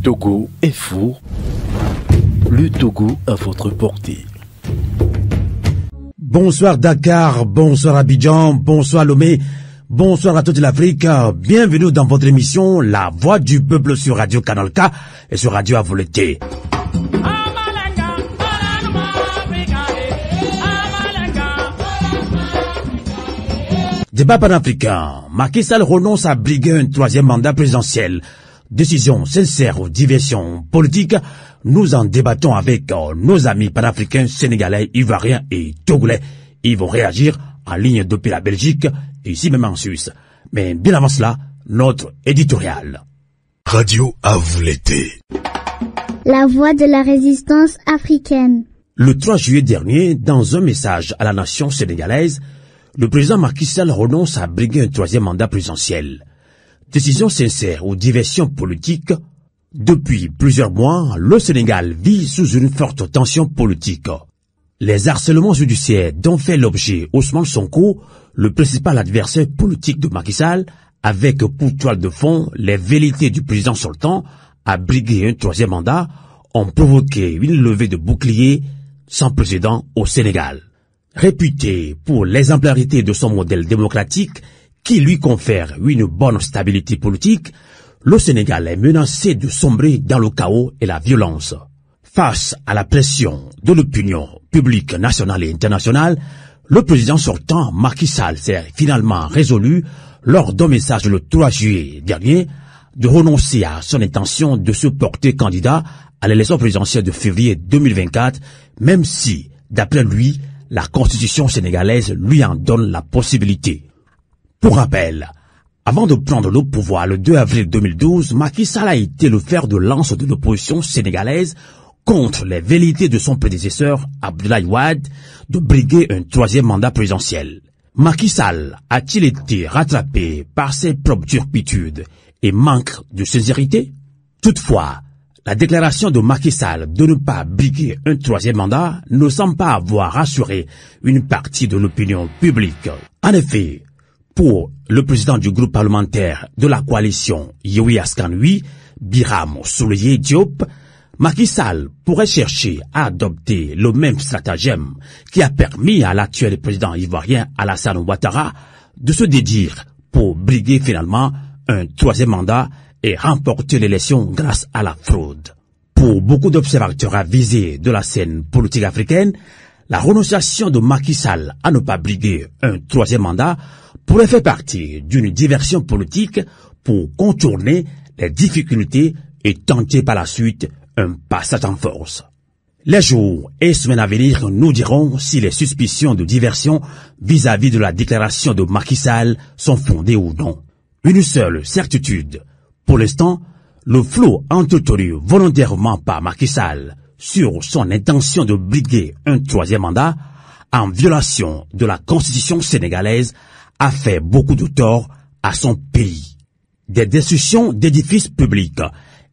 Togo est fou. Le Togo à votre portée. Bonsoir Dakar, bonsoir Abidjan, bonsoir Lomé, bonsoir à toute l'Afrique. Bienvenue dans votre émission La Voix du Peuple sur Radio Canal K et sur Radio Avoleté. Débat panafricain. Macky Sall renonce à briguer un troisième mandat présidentiel. Décision sincère ou diversion politique. Nous en débattons avec nos amis panafricains, sénégalais, ivoiriens et togolais. Ils vont réagir en ligne depuis la Belgique et ici même en Suisse. Mais bien avant cela, notre éditorial. Radio Avoleté. La voix de la résistance africaine. Le 3 juillet dernier, dans un message à la nation sénégalaise, le président Macky Sall renonce à briguer un troisième mandat présidentiel. Décision sincère ou diversion politique. Depuis plusieurs mois, le Sénégal vit sous une forte tension politique. Les harcèlements judiciaires dont fait l'objet Ousmane Sonko, le principal adversaire politique de Macky Sall, avec pour toile de fond les velléités du président sortant à briguer un troisième mandat, ont provoqué une levée de boucliers sans précédent au Sénégal. Réputé pour l'exemplarité de son modèle démocratique qui lui confère une bonne stabilité politique, le Sénégal est menacé de sombrer dans le chaos et la violence. Face à la pression de l'opinion publique nationale et internationale, le président sortant Macky Sall s'est finalement résolu, lors d'un message le 3 juillet dernier, de renoncer à son intention de se porter candidat à l'élection présidentielle de février 2024, même si, d'après lui, la constitution sénégalaise lui en donne la possibilité. Pour rappel, avant de prendre le pouvoir le 2 avril 2012, Macky Sall a été le fer de lance de l'opposition sénégalaise contre les velléités de son prédécesseur Abdoulaye Wade de briguer un troisième mandat présidentiel. Macky Sall a-t-il été rattrapé par ses propres turpitudes et manque de sincérité? Toutefois, la déclaration de Macky Sall de ne pas briguer un troisième mandat ne semble pas avoir rassuré une partie de l'opinion publique. En effet, pour le président du groupe parlementaire de la coalition Yewwi Askan Wi, Birame Souleye Diop, Macky Sall pourrait chercher à adopter le même stratagème qui a permis à l'actuel président ivoirien Alassane Ouattara de se dédire pour briguer finalement un troisième mandat et remporter l'élection grâce à la fraude. Pour beaucoup d'observateurs avisés de la scène politique africaine, la renonciation de Macky Sall à ne pas briguer un troisième mandat pourrait faire partie d'une diversion politique pour contourner les difficultés et tenter par la suite un passage en force. Les jours et semaines à venir nous diront si les suspicions de diversion vis-à-vis de la déclaration de Macky Sall sont fondées ou non. Une seule certitude. Pour l'instant, le flot entretenu volontairement par Macky Sall sur son intention de briguer un troisième mandat, en violation de la constitution sénégalaise, a fait beaucoup de tort à son pays. Des destructions d'édifices publics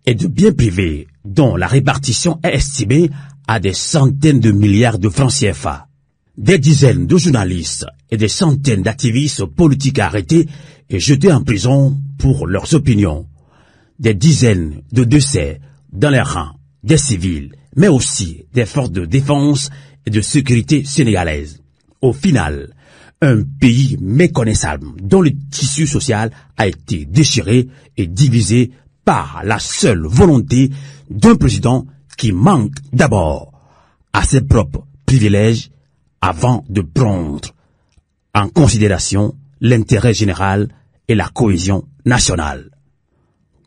et de biens privés dont la répartition est estimée à des centaines de milliards de francs CFA. Des dizaines de journalistes et des centaines d'activistes politiques arrêtés et jetés en prison pour leurs opinions. Des dizaines de décès dans les rangs des civils, mais aussi des forces de défense et de sécurité sénégalaises. Au final, un pays méconnaissable dont le tissu social a été déchiré et divisé par la seule volonté d'un président qui manque d'abord à ses propres privilèges avant de prendre en considération l'intérêt général et la cohésion nationale.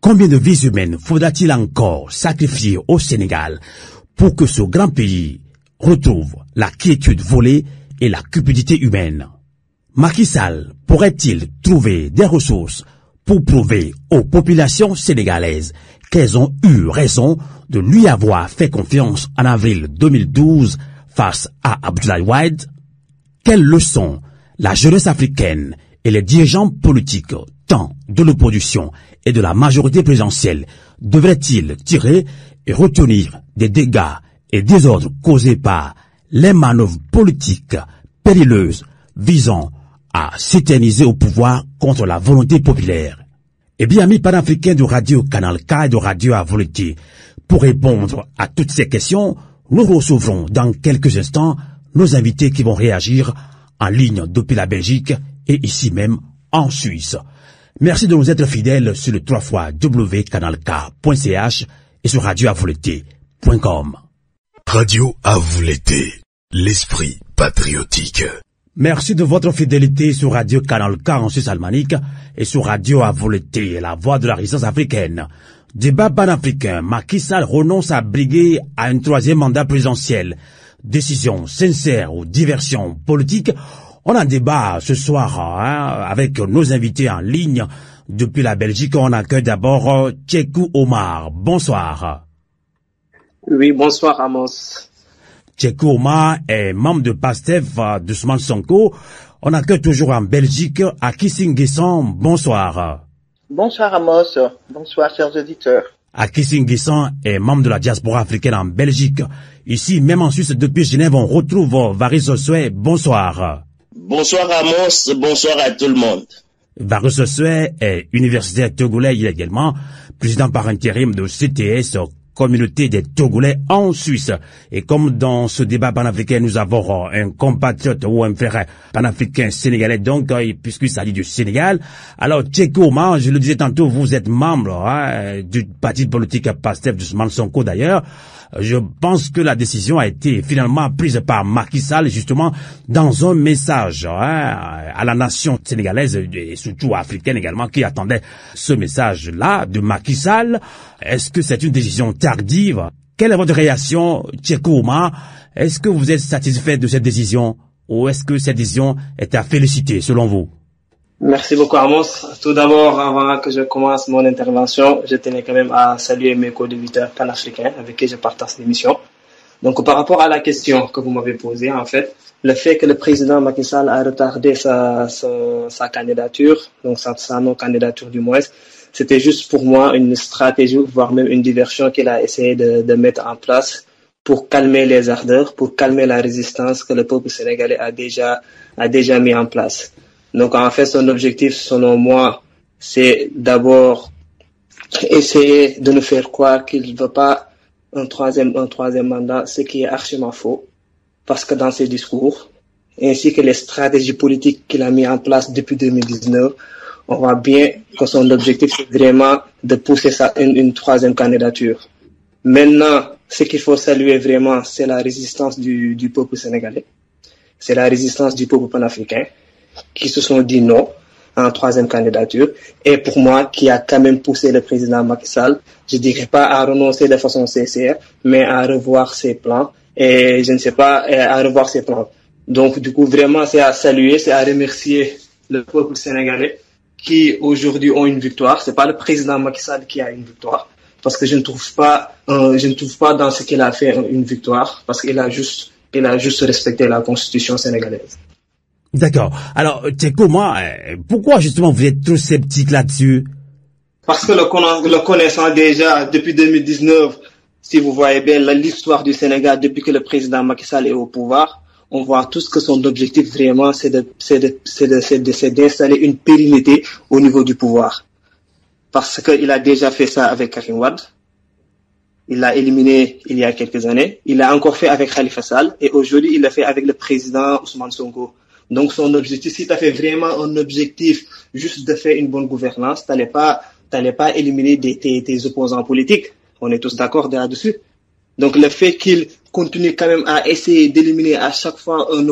Combien de vies humaines faudra-t-il encore sacrifier au Sénégal pour que ce grand pays retrouve la quiétude volée et la cupidité humaine? Macky Sall pourrait-il trouver des ressources pour prouver aux populations sénégalaises qu'elles ont eu raison de lui avoir fait confiance en avril 2012 face à Abdoulaye Wade? Quelles leçons la jeunesse africaine et les dirigeants politiques, tant de l'opposition et de la majorité présidentielle, devraient-ils tirer et retenir des dégâts et désordres causés par les manœuvres politiques périlleuses visant à s'éterniser au pouvoir contre la volonté populaire? Eh bien, amis panafricains de Radio Canal K et de Radio à Volonté, pour répondre à toutes ces questions, nous recevrons dans quelques instants nos invités qui vont réagir en ligne depuis la Belgique et ici même en Suisse. Merci de nous être fidèles sur le 3xcanalk.ch et sur radioavolonté.com. Radio à vous l'été, l'esprit patriotique. Merci de votre fidélité sur Radio Canal K en Suisse alémanique et sur Radio à Volonté, la voix de la résistance africaine. Débat panafricain, Macky Sall renonce à briguer à un troisième mandat présidentiel. Décision sincère ou diversion politique? On en débat ce soir avec nos invités en ligne depuis la Belgique. On accueille d'abord Tchekou Omar. Bonsoir. Oui, bonsoir Amos. Tchekou Omar est membre de PASTEF d'Ousmane Sonko. On accueille toujours en Belgique Aki Nguessan. Bonsoir. Bonsoir Amos. Bonsoir chers auditeurs. Aki Nguessan est membre de la diaspora africaine en Belgique. Ici, même en Suisse, depuis Genève, on retrouve Varys Osoué. Bonsoir. Bonsoir Amos, bonsoir à tout le monde. Varys Osoué est universitaire togolais, il est également président par intérim de CTS, Communauté des Togolais en Suisse. Et comme dans ce débat panafricain, nous avons un compatriote ou un frère panafricain sénégalais, donc, puisqu'il s'agit du Sénégal. Alors, Tchekou Omar, je le disais tantôt, vous êtes membre du parti politique PASTEF d'Ousmane Sonko d'ailleurs. Je pense que la décision a été finalement prise par Macky Sall, justement, dans un message à la nation sénégalaise et surtout africaine également, qui attendait ce message-là de Macky Sall. Est-ce que c'est une décision tardive? Quelle est votre réaction, Tchekou Omar? Est-ce que vous êtes satisfait de cette décision ou est-ce que cette décision est à féliciter, selon vous? Merci beaucoup Amos. Tout d'abord, avant que je commence mon intervention, je tenais quand même à saluer mes co-débatteurs panafricains avec qui je partage l'émission. Donc par rapport à la question que vous m'avez posée, en fait, le fait que le président Macky Sall a retardé sa candidature, donc sa non-candidature du moins, c'était juste pour moi une stratégie, voire même une diversion qu'il a essayé de mettre en place pour calmer les ardeurs, pour calmer la résistance que le peuple sénégalais a déjà mis en place. Donc, en fait, son objectif, selon moi, c'est d'abord essayer de nous faire croire qu'il ne veut pas un troisième mandat, ce qui est archiment faux. Parce que dans ses discours, ainsi que les stratégies politiques qu'il a mis en place depuis 2019, on voit bien que son objectif, c'est vraiment de pousser une troisième candidature. Maintenant, ce qu'il faut saluer vraiment, c'est la résistance du peuple sénégalais. C'est la résistance du peuple panafricain, qui se sont dit non à une troisième candidature, et pour moi, qui a quand même poussé le président Macky Sall, je dirais pas à renoncer de façon sincère, mais à revoir ses plans, et je ne sais pas, à revoir ses plans. Donc, du coup, vraiment, c'est à saluer, c'est à remercier le peuple sénégalais, qui aujourd'hui ont une victoire. C'est pas le président Macky Sall qui a une victoire, parce que je ne trouve pas dans ce qu'il a fait une victoire, parce qu'il a juste respecté la constitution sénégalaise. D'accord. Alors, Tchekou, moi, pourquoi justement vous êtes trop sceptique là-dessus? Parce que le connaissant déjà depuis 2019, si vous voyez bien l'histoire du Sénégal depuis que le président Macky Sall est au pouvoir, on voit tous que son objectif vraiment c'est d'installer une pérennité au niveau du pouvoir. Parce qu'il a déjà fait ça avec Karim Wade. Il l'a éliminé il y a quelques années. Il l'a encore fait avec Khalifa Sall. Et aujourd'hui, il l'a fait avec le président Ousmane Sonko. Donc, son objectif, si tu as fait vraiment un objectif juste de faire une bonne gouvernance, t'allais pas éliminer tes opposants politiques. On est tous d'accord là-dessus. Donc, le fait qu'il continue quand même à essayer d'éliminer à chaque fois un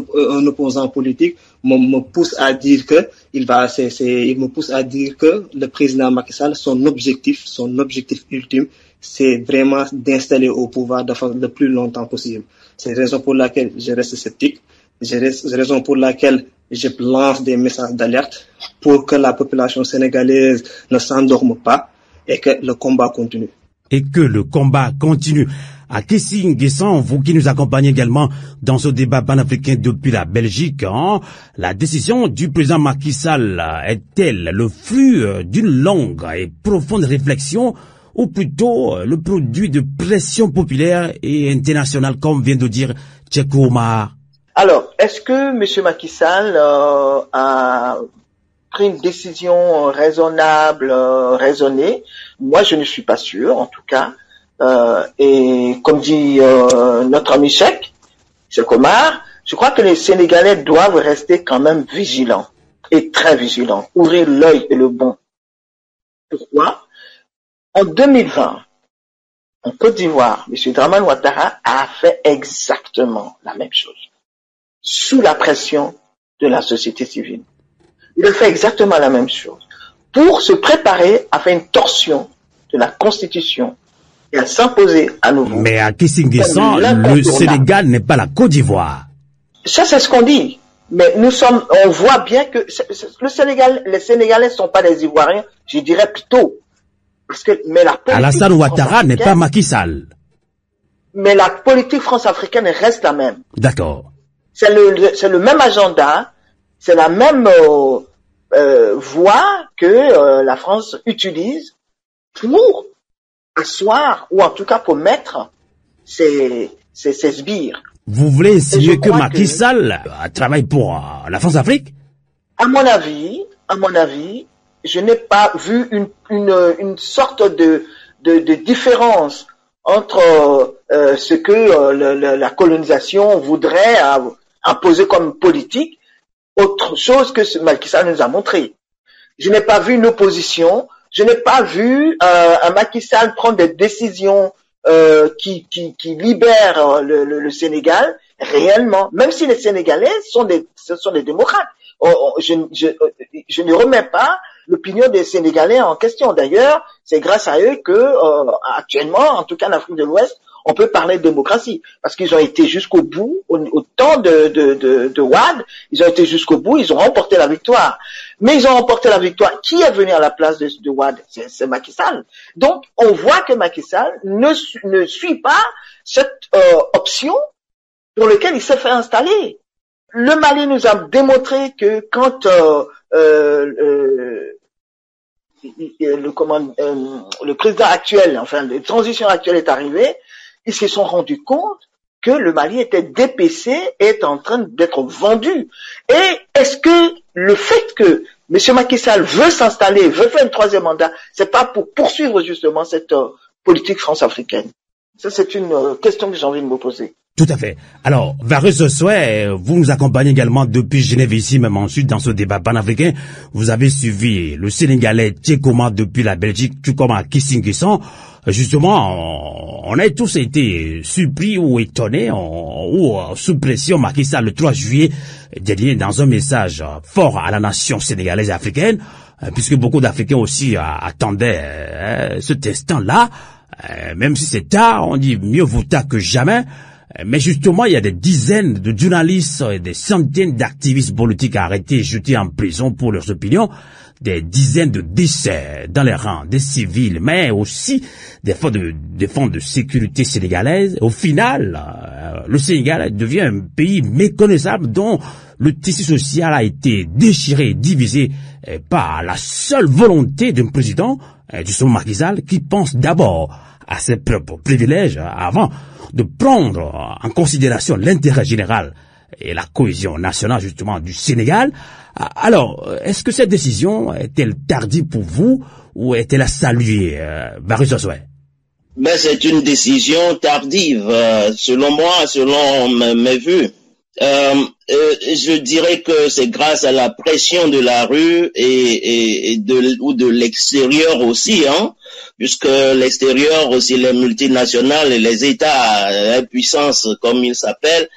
opposant politique me pousse à dire que le président Macky Sall, son objectif ultime, c'est vraiment d'installer au pouvoir le plus longtemps possible. C'est la raison pour laquelle je reste sceptique. C'est la raison pour laquelle je lance des messages d'alerte pour que la population sénégalaise ne s'endorme pas et que le combat continue. Aki Nguessan, vous qui nous accompagnez également dans ce débat panafricain depuis la Belgique, la décision du président Macky Sall est-elle le fruit d'une longue et profonde réflexion ou plutôt le produit de pression populaire et internationale, comme vient de dire Tchekou Omar? Alors, est-ce que M. Macky Sall a pris une décision raisonnable, raisonnée? Moi, je ne suis pas sûr, en tout cas. Et comme dit notre ami Cheikh Omar, je crois que les Sénégalais doivent rester quand même vigilants, et très vigilants, ouvrir l'œil et le bon. Pourquoi? En 2020, en Côte d'Ivoire, M. Dramane Ouattara a fait exactement la même chose, sous la pression de la société civile. Il a fait exactement la même chose, pour se préparer à faire une torsion de la Constitution et à s'imposer à nouveau. Mais à Kissinguissan, le Sénégal n'est pas la Côte d'Ivoire. Ça, c'est ce qu'on dit. Mais on voit bien que les Sénégalais ne sont pas des Ivoiriens, je dirais plutôt. Mais la politique Alassane Ouattara n'est pas Macky Sall. Mais la politique france-africaine reste la même. D'accord. C'est le même agenda, c'est la même voie que la France utilise pour asseoir, ou en tout cas pour mettre ses sbires. Vous voulez insinuer que Macky Sall travaille pour la France-Afrique? À mon avis, je n'ai pas vu une sorte de différence entre ce que la colonisation voudrait imposer comme politique, autre chose que ce Macky Sall nous a montré. Je n'ai pas vu une opposition, je n'ai pas vu un Macky Sall prendre des décisions qui libèrent le Sénégal réellement, même si les Sénégalais sont des démocrates. Je ne remets pas l'opinion des Sénégalais en question. D'ailleurs, c'est grâce à eux que actuellement, en tout cas en Afrique de l'Ouest, on peut parler de démocratie, parce qu'ils ont été jusqu'au bout, au temps de Wade, ils ont été jusqu'au bout, ils ont remporté la victoire. Mais ils ont remporté la victoire. Qui est venu à la place de Wade? C'est Macky Sall. Donc, on voit que Macky Sall ne suit pas cette option pour laquelle il s'est fait installer. Le Mali nous a démontré que quand le président actuel, enfin, la transition actuelle est arrivée, ils se sont rendus compte que le Mali était dépecé et est en train d'être vendu. Et est-ce que le fait que M. Macky Sall veut s'installer, veut faire un troisième mandat, c'est pas pour poursuivre justement cette politique france-africaine? Ça, c'est une question que j'ai envie de me poser. Tout à fait. Alors, Varus Sosoué, vous nous accompagnez également depuis Genève ici, même ensuite dans ce débat panafricain. Vous avez suivi le Sénégalais Tchekoma depuis la Belgique, Tchekoma à Kissinguissan. Justement, on a tous été surpris ou étonnés ou sous pression Macky Sall le 3 juillet dernier dans un message fort à la nation sénégalaise et africaine, puisque beaucoup d'Africains aussi attendaient ce instant-là. Même si c'est tard, on dit mieux vaut tard que jamais. Mais justement, il y a des dizaines de journalistes et des centaines d'activistes politiques arrêtés et jetés en prison pour leurs opinions, des dizaines de décès dans les rangs des civils, mais aussi des fonds de sécurité sénégalaises. Au final, le Sénégal devient un pays méconnaissable dont le tissu social a été déchiré, divisé par la seule volonté d'un président, justement Macky Sall, qui pense d'abord à ses propres privilèges avant de prendre en considération l'intérêt général et la cohésion nationale justement du Sénégal. Alors, est-ce que cette décision est-elle tardive pour vous ou est-elle à saluer, Varus Sosoué? Ben, c'est une décision tardive, selon moi, selon mes vues. Je dirais que c'est grâce à la pression de la rue ou de l'extérieur aussi, hein, puisque l'extérieur aussi, les multinationales et les États, les puissances comme ils s'appellent,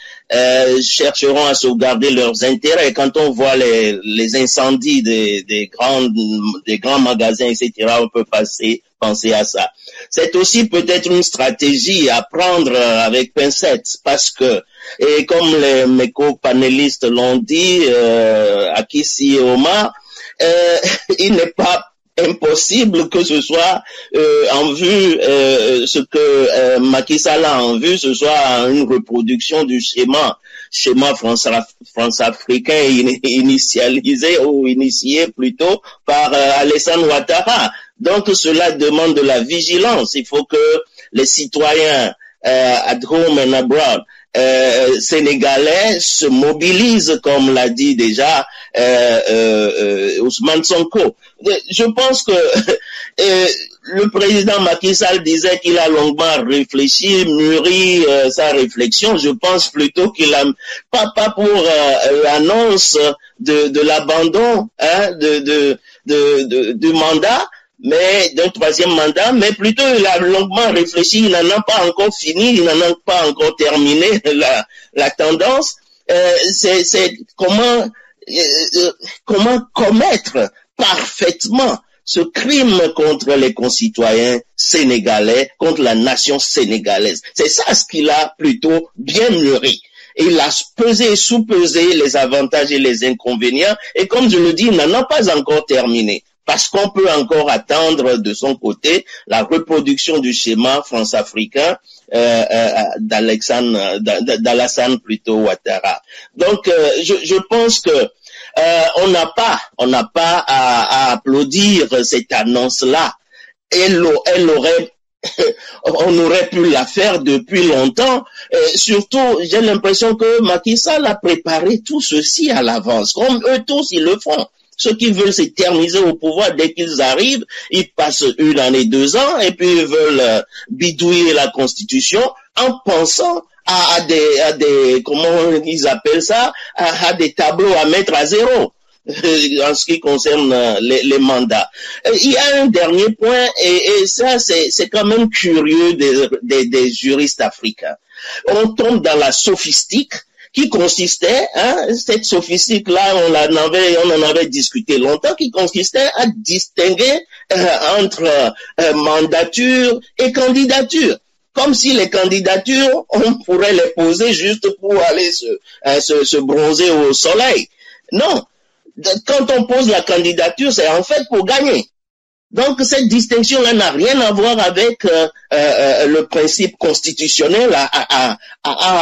chercheront à sauvegarder leurs intérêts. Quand on voit les incendies des grands magasins, etc., on peut penser à ça. C'est aussi peut-être une stratégie à prendre avec pincettes, parce que, et comme mes co-panélistes l'ont dit, Akissi et Omar, il n'est pas impossible que ce soit en vue, ce que Macky Sall a en vue, ce soit une reproduction du schéma France-africain initialisé ou initié plutôt par Alassane Ouattara. Donc cela demande de la vigilance. Il faut que les citoyens at home and abroad sénégalais se mobilisent, comme l'a dit déjà Ousmane Sonko. Je pense que le président Macky Sall disait qu'il a longuement réfléchi, mûri sa réflexion. Je pense plutôt qu'il a pas pour l'annonce de l'abandon du mandat, mais d'un troisième mandat, mais plutôt il a longuement réfléchi, il n'en a pas encore fini, il n'en a pas encore terminé la tendance. C'est comment commettre parfaitement ce crime contre les concitoyens sénégalais, contre la nation sénégalaise. C'est ça ce qu'il a plutôt bien mûri. Il a pesé et sous-pesé les avantages et les inconvénients, et comme je le dis, il n'en a pas encore terminé. Parce qu'on peut encore attendre de son côté la reproduction du schéma france-africain d'Alassane plutôt Ouattara. Donc, je pense que on n'a pas à applaudir cette annonce-là. On aurait pu la faire depuis longtemps. Surtout, j'ai l'impression que Macky Sall a préparé tout ceci à l'avance, comme eux tous ils le font. Ceux qui veulent s'éterniser au pouvoir, dès qu'ils arrivent, ils passent 1 année, 2 ans, et puis ils veulent bidouiller la Constitution en pensant à des comment ils appellent ça, à des tableaux à mettre à zéro en ce qui concerne les mandats. Il y a un dernier point, et ça c'est quand même curieux des juristes africains. On tombe dans la sophistique qui consistait, cette sophistique-là, on en avait discuté longtemps, qui consistait à distinguer entre mandature et candidature. Comme si les candidatures, on pourrait les poser juste pour aller se bronzer au soleil. Non. Quand on pose la candidature, c'est en fait pour gagner. Donc cette distinction-là n'a rien à voir avec le principe constitutionnel à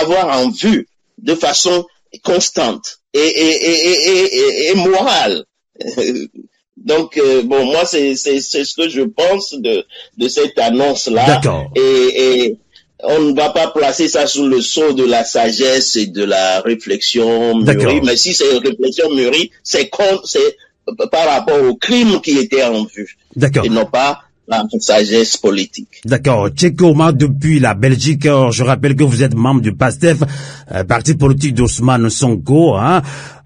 avoir en vue de façon constante et morale. Donc bon, moi c'est ce que je pense de cette annonce-là. D'accord. Et on ne va pas placer ça sous le sceau de la sagesse et de la réflexion mûrie. Mais si c'est une réflexion mûrie, c'est par rapport au crime qui était en vue. D'accord. Et non pas la sagesse politique. D'accord. Tchéko Oumar, depuis la Belgique, je rappelle que vous êtes membre du PASTEF, parti politique d'Ousmane Sonko.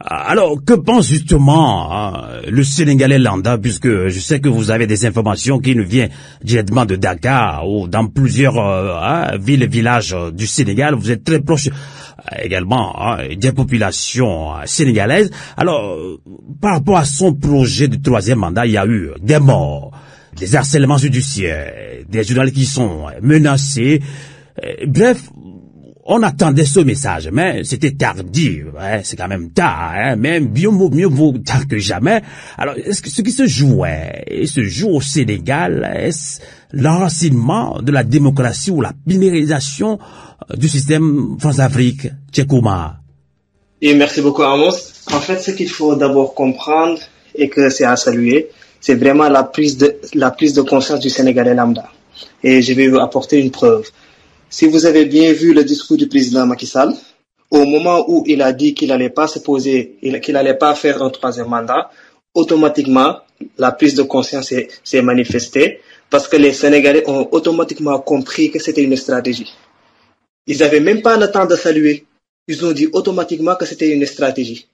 Alors, que pense justement le Sénégalais lambda, puisque je sais que vous avez des informations qui nous viennent directement de Dakar ou dans plusieurs villes et villages du Sénégal. Vous êtes très proche également des populations sénégalaises. Alors, par rapport à son projet de 3e mandat, il y a eu des morts, des harcèlements judiciaires, des journalistes qui sont menacés. Bref, on attendait ce message, mais c'était tardif. C'est quand même tard, mais mieux vaut tard que jamais. Alors, est-ce que ce qui se joue au Sénégal, est-ce l'enracinement de la démocratie ou la minéralisation du système France-Afrique, Tchéko Oumar? Et merci beaucoup, Amos. En fait, ce qu'il faut d'abord comprendre et que c'est à saluer, c'est vraiment la prise de conscience du Sénégalais lambda. Et je vais vous apporter une preuve. Si vous avez bien vu le discours du président Macky Sall, au moment où il a dit qu'il n'allait pas se poser, qu'il n'allait pas faire un 3e mandat, automatiquement, la prise de conscience s'est manifestée parce que les Sénégalais ont automatiquement compris que c'était une stratégie. Ils n'avaient même pas le temps de saluer. Ils ont dit automatiquement que c'était une stratégie.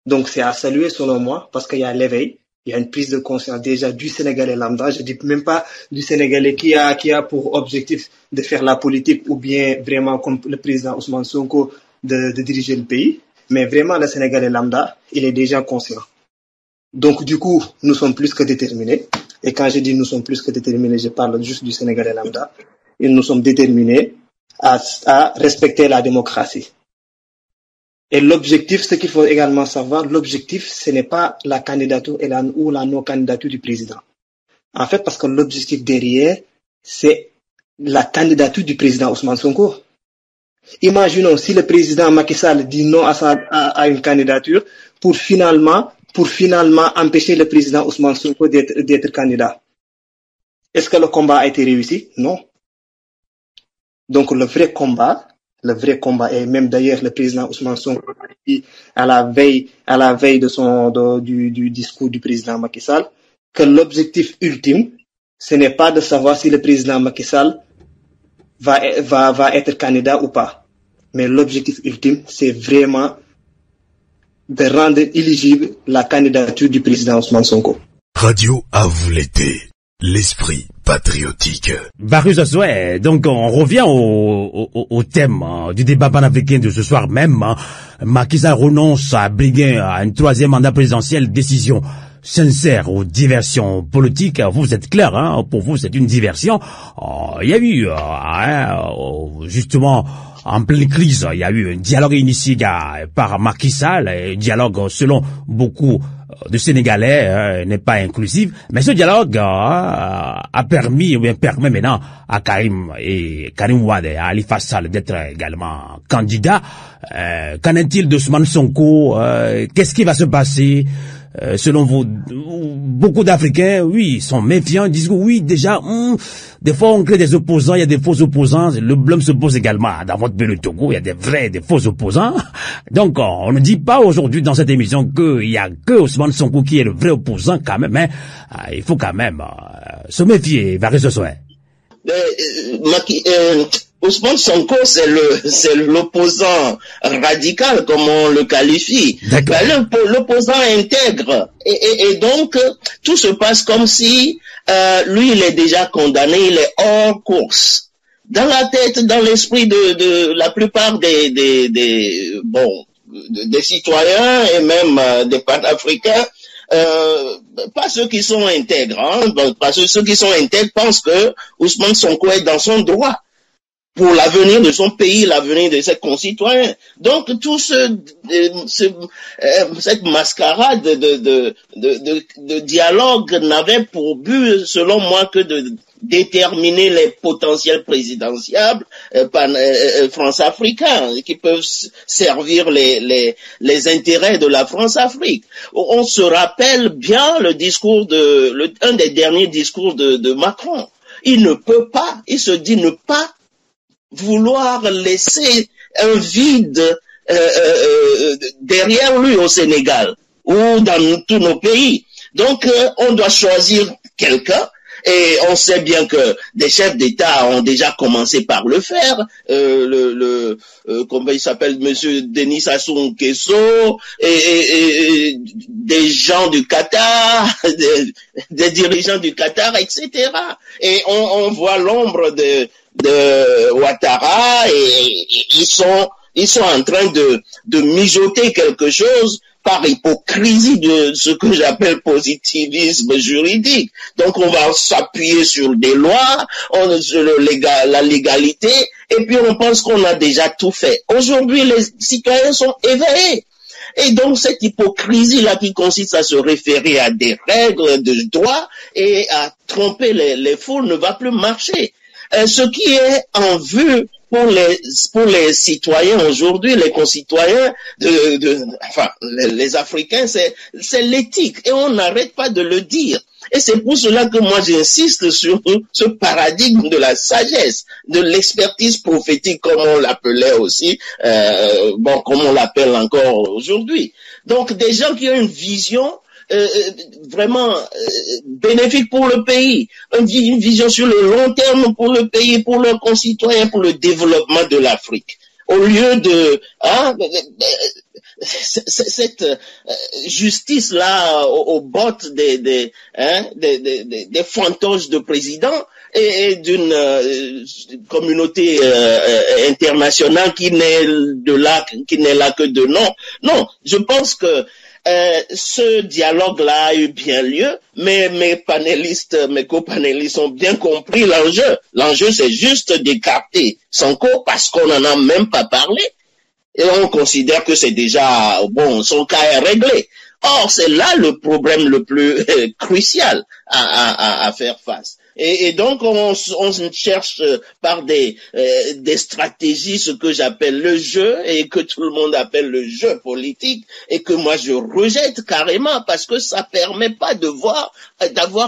Donc c'est à saluer selon moi parce qu'il y a l'éveil. Il y a une prise de conscience déjà du Sénégalais lambda. Je dis même pas du Sénégalais qui a pour objectif de faire la politique ou bien vraiment comme le président Ousmane Sonko de diriger le pays. Mais vraiment le Sénégalais lambda, il est déjà conscient. Donc du coup, nous sommes plus que déterminés. Et quand je dis nous sommes plus que déterminés, je parle juste du Sénégalais lambda. Et nous sommes déterminés à respecter la démocratie. Et l'objectif, ce qu'il faut également savoir, l'objectif, ce n'est pas la candidature ou la non-candidature du président. En fait, parce que l'objectif derrière, c'est la candidature du président Ousmane Sonko. Imaginons si le président Macky Sall dit non à une candidature pour finalement empêcher le président Ousmane Sonko d'être candidat. Est-ce que le combat a été réussi? Non. Donc le vrai combat, le vrai combat. Et même d'ailleurs, le président Ousmane Sonko a dit à la veille du discours du président Macky Sall que l'objectif ultime, ce n'est pas de savoir si le président Macky Sall va être candidat ou pas. Mais l'objectif ultime, c'est vraiment de rendre éligible la candidature du président Ousmane Sonko. Radio à vous l'été, l'esprit patriotique. Varus Josué, donc on revient au thème du débat panafricain de ce soir même. Macky Sall renonce à briguer un troisième mandat présidentiel, décision sincère aux diversions politiques. Vous êtes clair, hein, pour vous c'est une diversion. Il y a eu justement en pleine crise, il y a eu un dialogue initié par Macky Sall, un dialogue selon beaucoup de Sénégalais n'est pas inclusif, mais ce dialogue a permis ou bien permet maintenant à Karim Wade et à Khalifa Sall d'être également candidats. Qu'en est-il d'Ousmane Sonko? Qu'est-ce qui va se passer? Selon vous, beaucoup d'Africains, oui, sont méfiants, disent oui, déjà, des fois on crée des opposants, il y a des faux opposants, le blâme se pose également dans votre pays le Togo, il y a des vrais, des faux opposants. Donc, on ne dit pas aujourd'hui dans cette émission qu'il y a que Ousmane Sonko qui est le vrai opposant quand même, hein. Il faut quand même se méfier, Varus Josué. Ousmane Sonko, c'est l'opposant radical, comme on le qualifie. L'opposant intègre. Et donc, tout se passe comme si, lui, il est déjà condamné, il est hors course. Dans la tête, dans l'esprit de la plupart des citoyens et même des panafricains, pas ceux qui sont intègres, hein, parce que ceux qui sont intègres pensent que Ousmane Sonko est dans son droit pour l'avenir de son pays, l'avenir de ses concitoyens. Donc tout cette mascarade de dialogue n'avait pour but, selon moi, que de déterminer les potentiels présidentiables France-africains qui peuvent servir les intérêts de la France-Afrique. On se rappelle bien un des derniers discours de Macron. Il ne peut pas, il se dit ne pas vouloir laisser un vide derrière lui au Sénégal ou dans tous nos pays. Donc, on doit choisir quelqu'un. Et on sait bien que des chefs d'État ont déjà commencé par le faire. Comment il s'appelle, Monsieur Denis Sassou Nguesso, et des gens du Qatar, des dirigeants du Qatar, etc. Et on voit l'ombre de Ouattara, et ils sont en train de mijoter quelque chose par hypocrisie de ce que j'appelle positivisme juridique. Donc on va s'appuyer sur des lois, sur la légalité, et puis on pense qu'on a déjà tout fait. Aujourd'hui, les citoyens sont éveillés. Et donc cette hypocrisie-là qui consiste à se référer à des règles de droit et à tromper les foules ne va plus marcher. Ce qui est en vue pour les citoyens aujourd'hui, les concitoyens les Africains, c'est l'éthique, et on n'arrête pas de le dire. Et c'est pour cela que moi j'insiste sur ce paradigme de la sagesse, de l'expertise prophétique, comme on l'appelait aussi, comme on l'appelle encore aujourd'hui. Donc des gens qui ont une vision vraiment bénéfique pour le pays, une vision sur le long terme pour le pays, pour leurs concitoyens, pour le développement de l'Afrique. Au lieu de cette justice là aux bottes des fantoches de présidents et d'une communauté internationale qui n'est là que de nom. Non, je pense que ce dialogue-là a eu bien lieu, mais mes copanélistes ont bien compris l'enjeu. L'enjeu, c'est juste d'écarter Sonko parce qu'on n'en a même pas parlé. Et on considère que c'est déjà, son cas est réglé. Or, c'est là le problème le plus crucial à faire face. Et donc, on cherche par des stratégies ce que j'appelle le jeu et que tout le monde appelle le jeu politique et que moi je rejette carrément parce que ça permet pas d'avoir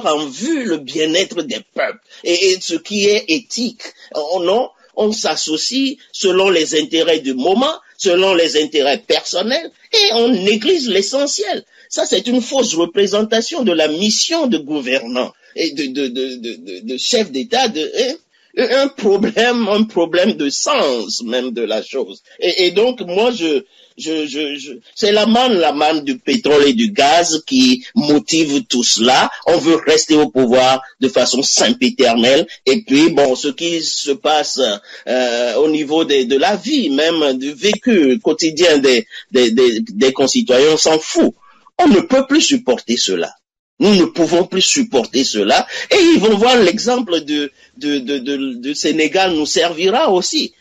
en vue le bien-être des peuples et ce qui est éthique. on s'associe selon les intérêts du moment, selon les intérêts personnels, et on néglige l'essentiel. Ça, c'est une fausse représentation de la mission de gouvernant et de chef d'État, un problème de sens même de la chose. Et donc, moi, c'est la manne du pétrole et du gaz qui motive tout cela. On veut rester au pouvoir de façon sempiternelle. Et puis, bon, ce qui se passe au niveau de la vie, même du vécu quotidien des concitoyens, on s'en fout. On ne peut plus supporter cela. Nous ne pouvons plus supporter cela. Et ils vont voir l'exemple de Sénégal nous servira aussi.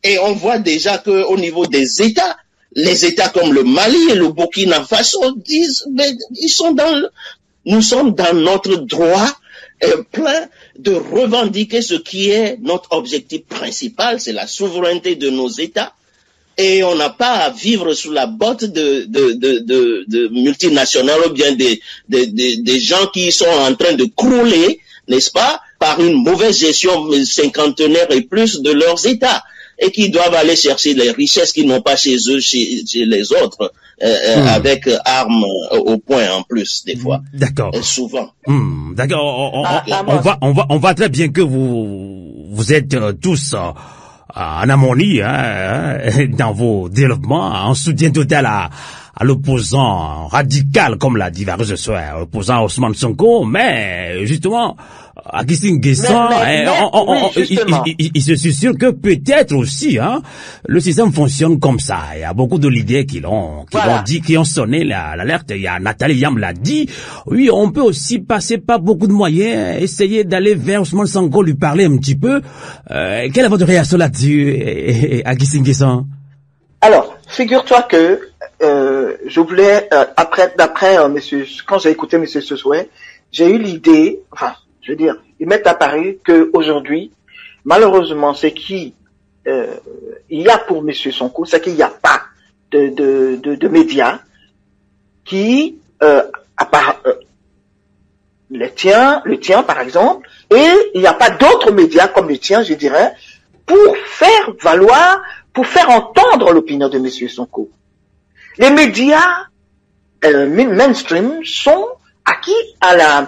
Et on voit déjà qu'au niveau des États, les États comme le Mali et le Burkina Faso disent, mais nous sommes dans notre droit plein de revendiquer ce qui est notre objectif principal, c'est la souveraineté de nos États. Et on n'a pas à vivre sous la botte de multinationales ou bien des gens qui sont en train de crouler, n'est-ce pas, par une mauvaise gestion cinquantenaire et plus de leurs États, et qui doivent aller chercher les richesses qu'ils n'ont pas chez eux, chez les autres, avec armes au poing en plus, des fois. D'accord. Souvent. D'accord. On va très bien que vous êtes tous en harmonie dans vos développements, en soutien total à l'opposant radical, comme l'a dit Varus ce soir, opposant Ousmane Sonko, mais justement, Aguisin Nguessan, il se sûr que peut-être aussi, le système fonctionne comme ça. Il y a beaucoup de leaders qui l'ont dit, qui ont sonné l'alerte. Il y a Nathalie Yam l'a dit. Oui, on peut aussi passer par beaucoup de moyens, essayer d'aller vers Ousmane Sonko, lui parler un petit peu. Quelle est votre réaction là-dessus, Aguisin Nguessan? Alors, figure-toi que je voulais, quand j'ai écouté monsieur Sosoué, j'ai eu l'idée, je veux dire, il m'est apparu que aujourd'hui, malheureusement, c'est qui il y a pour monsieur Sonko, c'est qu'il n'y a pas de médias qui, à part le tien par exemple, et il n'y a pas d'autres médias comme le tien, je dirais, pour faire valoir, pour faire entendre l'opinion de monsieur Sonko. Les médias mainstream sont acquis à la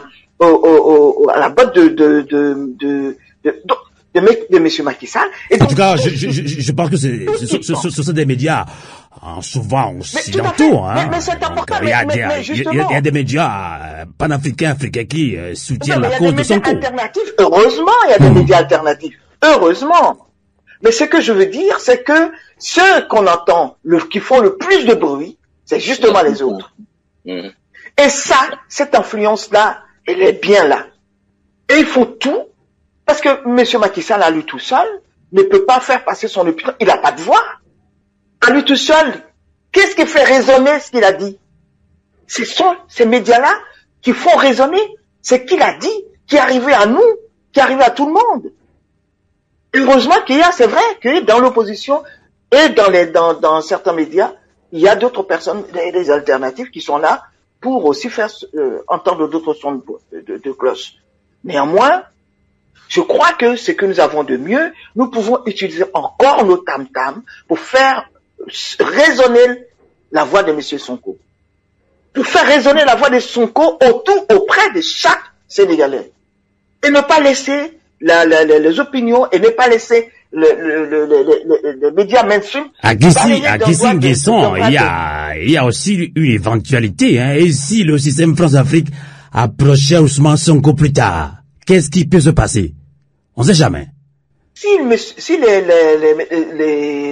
botte de monsieur Macky Sall. Et en tout cas, je pense que ce sont des médias souvent occidentaux. Mais c'est important. Il y a des médias panafricains, africains qui soutiennent la cause de Sonko. Heureusement, il y a des médias alternatifs. Heureusement. Mais ce que je veux dire, c'est que ceux qu'on entend, qui font le plus de bruit, c'est justement les autres. Et ça, cette influence-là, elle est bien là. Et il faut tout, parce que M. Macky Sall, à lui tout seul, ne peut pas faire passer son opinion. Il n'a pas de voix. À lui tout seul, qu'est-ce qui fait résonner ce qu'il a dit? Ce sont ces médias-là qui font résonner ce qu'il a dit, qui est arrivé à nous, qui est arrivé à tout le monde. Heureusement c'est vrai que dans l'opposition et dans certains médias, il y a d'autres personnes, des alternatives qui sont là pour aussi faire entendre d'autres sons de cloche. Néanmoins, je crois que ce que nous avons de mieux, nous pouvons utiliser encore nos tam-tams pour faire résonner la voix de M. Sonko. Pour faire résonner la voix de Sonko auprès de chaque Sénégalais. Et ne pas laisser les opinions et ne pas laisser les médias mainstream. Aguisin Nguessan, il y a aussi une éventualité, et si le système France-Afrique approchait Ousmane Sonko plus tard, qu'est-ce qui peut se passer? On ne sait jamais. Si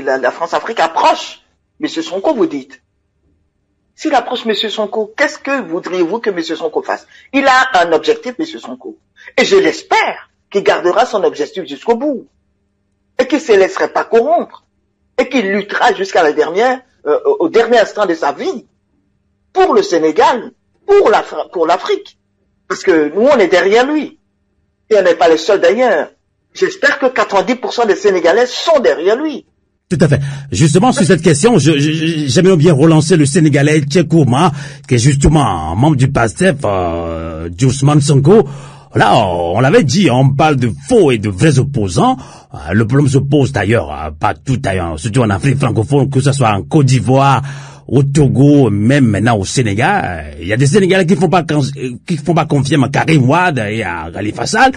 la France-Afrique approche M. Sonko, vous dites. S'il approche M. Sonko, qu'est-ce que voudriez-vous que M. Sonko fasse? Il a un objectif, M. Sonko. Et je l'espère qu'il gardera son objectif jusqu'au bout. Et qu'il ne se laisserait pas corrompre. Et qu'il luttera jusqu'à au dernier instant de sa vie. Pour le Sénégal. Pour l'Afrique. Parce que nous, on est derrière lui. Et on n'est pas les seuls d'ailleurs. J'espère que 90% des Sénégalais sont derrière lui. Tout à fait. Justement, sur cette question, j'aimerais bien relancer le Sénégalais Tchekouma, qui est justement membre du PASTEF, d'Ousmane Sonko. Là, on l'avait dit, on parle de faux et de vrais opposants. Le problème se pose d'ailleurs, pas tout ailleurs, surtout en Afrique francophone, que ce soit en Côte d'Ivoire, au Togo, même maintenant au Sénégal. Il y a des Sénégalais qui font pas confiance à Karim Wade et à Khalifa Sall.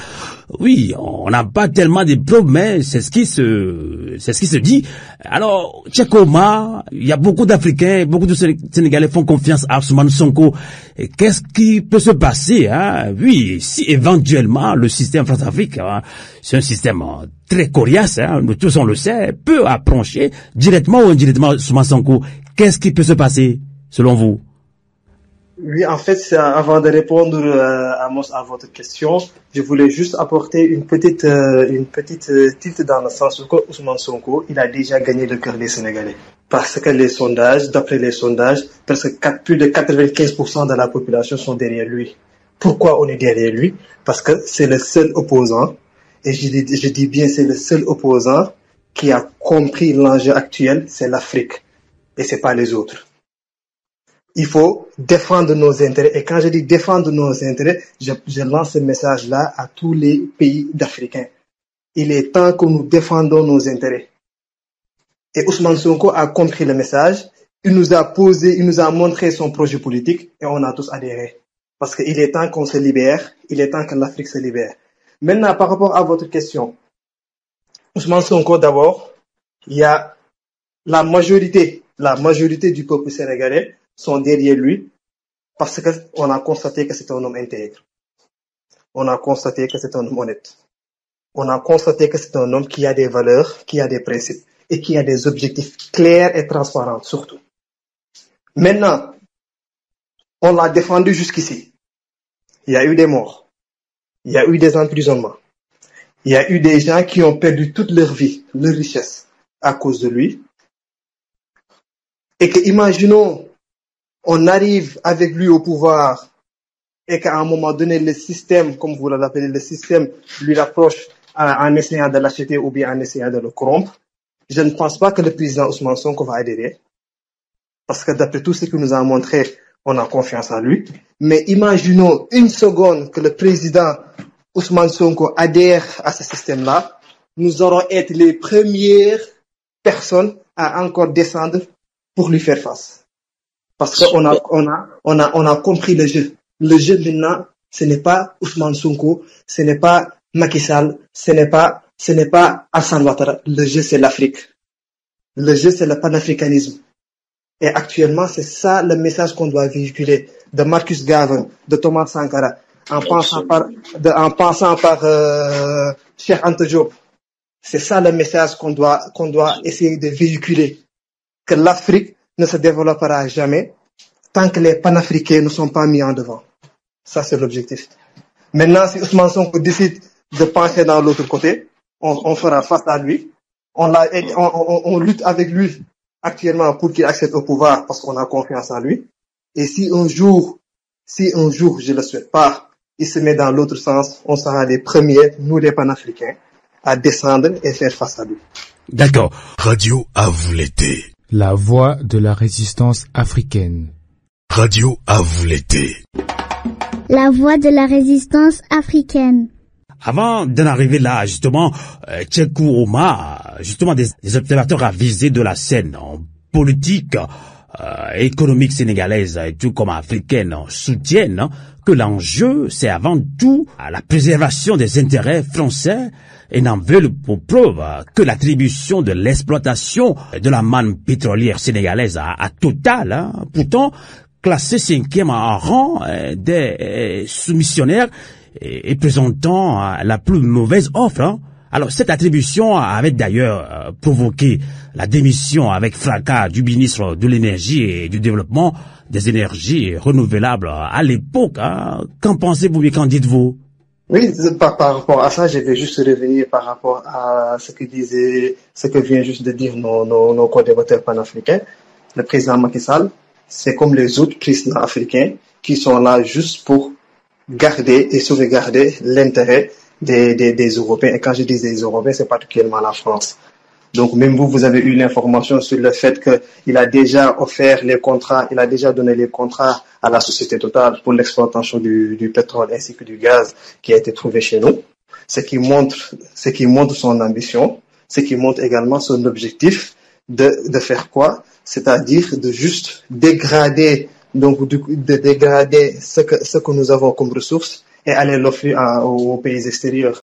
Oui, on n'a pas tellement de preuves, mais c'est ce qui se dit. Alors, Tchekoma, il y a beaucoup d'Africains, beaucoup de Sénégalais font confiance à Ousmane Sonko. Et qu'est-ce qui peut se passer, hein? Oui, si éventuellement le système France-Afrique, hein, c'est un système très coriace, hein, nous tous on le sait, peut approcher directement ou indirectement Ousmane Sonko. Qu'est-ce qui peut se passer, selon vous? Oui, en fait, avant de répondre à votre question, je voulais juste apporter une petite tilte dans le sens où Ousmane Sonko, il a déjà gagné le cœur des Sénégalais. Parce que les sondages, d'après les sondages, plus de 95% de la population sont derrière lui. Pourquoi on est derrière lui? Parce que c'est le seul opposant, et je dis bien c'est le seul opposant qui a compris l'enjeu actuel, c'est l'Afrique, et c'est pas les autres. Il faut défendre nos intérêts. Et quand je dis défendre nos intérêts, je lance ce message-là à tous les pays d'Africains. Il est temps que nous défendons nos intérêts. Et Ousmane Sonko a compris le message. Il nous a montré son projet politique et on a tous adhéré. Parce qu'il est temps qu'on se libère. Il est temps que l'Afrique se libère. Maintenant, par rapport à votre question, Ousmane Sonko d'abord, il y a la majorité du peuple sénégalais sont derrière lui parce qu'on a constaté que c'est un homme intègre. On a constaté que c'est un homme honnête. On a constaté que c'est un homme qui a des valeurs, qui a des principes et qui a des objectifs clairs et transparents surtout. Maintenant, on l'a défendu jusqu'ici. Il y a eu des morts. Il y a eu des emprisonnements. Il y a eu des gens qui ont perdu toute leur vie, leur richesse à cause de lui. Et que, imaginons, on arrive avec lui au pouvoir et qu'à un moment donné, le système, comme vous l'appelez, le système lui rapproche en essayant de l'acheter ou bien en essayant de le corrompre. Je ne pense pas que le président Ousmane Sonko va adhérer. Parce que d'après tout ce qu'il nous a montré, on a confiance en lui. Mais imaginons une seconde que le président Ousmane Sonko adhère à ce système-là. Nous aurons été les premières personnes à encore descendre pour lui faire face. Parce qu'on a compris le jeu. Le jeu maintenant, ce n'est pas Ousmane Sonko, ce n'est pas Macky Sall, ce n'est pas Alassane Ouattara. Le jeu, c'est l'Afrique. Le jeu, c'est le panafricanisme. Et actuellement, c'est ça le message qu'on doit véhiculer de Marcus Garvey, de Thomas Sankara, en passant par Cheikh Anta Diop. C'est ça le message qu'on doit essayer de véhiculer. Que l'Afrique ne se développera jamais tant que les panafricains ne sont pas mis en devant. Ça, c'est l'objectif. Maintenant, si Ousmane Sonko décide de pencher dans l'autre côté, on fera face à lui. On lutte avec lui actuellement pour qu'il accède au pouvoir parce qu'on a confiance en lui. Et si un jour, je le souhaite pas, il se met dans l'autre sens, on sera les premiers, nous les panafricains, à descendre et faire face à lui. D'accord. Radio à vous l'été. La voix de la résistance africaine. Radio à vous l'été. La voix de la résistance africaine. Avant d'en arriver là, justement, Tchekou Oma, justement des observateurs avisés de la scène politique, économique sénégalaise et tout comme africaine soutiennent que l'enjeu, c'est avant tout la préservation des intérêts français et n'en veulent pour preuve que l'attribution de l'exploitation de la manne pétrolière sénégalaise à Total, pourtant classé 5e en rang des soumissionnaires et présentant la plus mauvaise offre. Alors cette attribution avait d'ailleurs provoqué la démission avec fracas du ministre de l'énergie et du développement des énergies renouvelables à l'époque. Qu'en pensez-vous et qu'en dites-vous? Oui, par rapport à ça, je vais juste revenir par rapport à ce que vient juste de dire nos co-débatteurs panafricains. Le président Macky Sall, c'est comme les autres présidents africains qui sont là juste pour garder et sauvegarder l'intérêt des Européens. Et quand je dis des Européens, c'est particulièrement la France. Donc même vous avez eu l'information sur le fait qu'il a déjà offert les contrats, il a déjà donné les contrats à la société Total pour l'exploitation du pétrole ainsi que du gaz qui a été trouvé chez nous. Ce qui montre son ambition, ce qui montre également son objectif de faire quoi? C'est-à-dire de juste dégrader, de dégrader ce que nous avons comme ressources et aller l'offrir aux pays extérieurs.